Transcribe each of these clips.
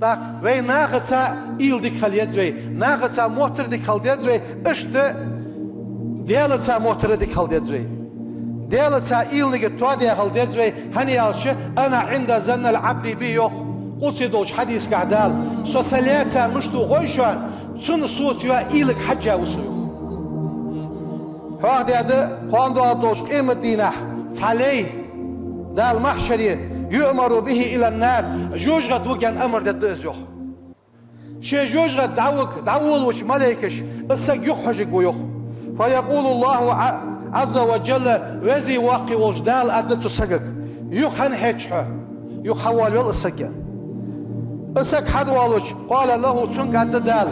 Так, вей нагца илдик халдедзвей, нагца мотордик халдедзвей, иште делаца мотордик халдедзвей. делаца илниге توادي халдедзвей, هني алше أنا عند ظن العبد بي يخ. قلت دوش حديث قعدال سو سلياتsa مشتو غويشوان سن سوتيوا إلك حجة وسيو. هذا هذا قاندو دوش قيمة دينه عليه دال محشري يؤمر به إلى النار جوج غد وكان أمر ددز يخ. شي جوج غد دعول وش ملائكش السق يخرجك ويخ. فيقول الله عز وجل وزي واقي وجدال أدت السقك يخن حجها يحول يل السقيان. السق حد والوش قال له سنك الدال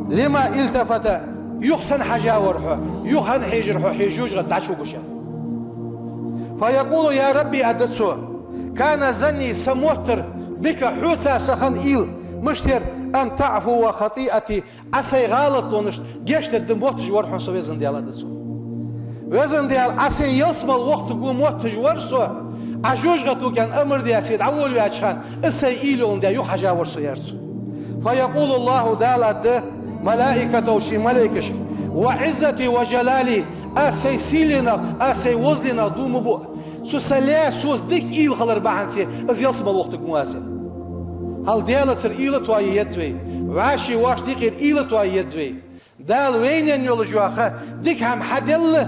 لما التفت يخسن حجاورها يخن حجرها حجوج غد دعشو بشان. فيقول يا ربي أدتسو كان زني سموتر بك حوسا سخن إيل مشتر أن تعفو وخطيئتي عسي غالط ونشت جيشت الدموتج ورحون سو وزن ديال أدتسو وزن ديال عسي يصم الوقت قو موتج ورسو عجوج غتو كان أمر دي أسيد عول وياتشان إسي إيلون دي يحجا ورسو يرسو. فيقول الله دالت ملائكة وشي ملائكش وعزتي وجلالي أسي سيلنا أسي وزلنا دوم بو سو سلا سوز ديك إيل خلر بعنسي إز يصم الوقت قو أسي هل ديالت سر إيلة واي يدزوي وعاشي واش ديقير إيلة واي يدزوي دال وين ينيول جواخه ديك هم حدل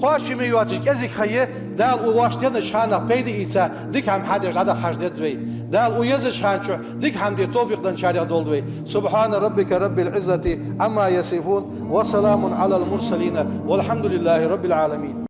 قاشي ميواتش ازيك خيه دال واشتين شحانه بيد عيسى ديك هم حدش هذا خرج دزوي دال ويز شحانشو ديك هم دي توفيق دن شارع دولوي. سبحان ربك رب العزة عما يصفون وسلام على المرسلين والحمد لله رب العالمين.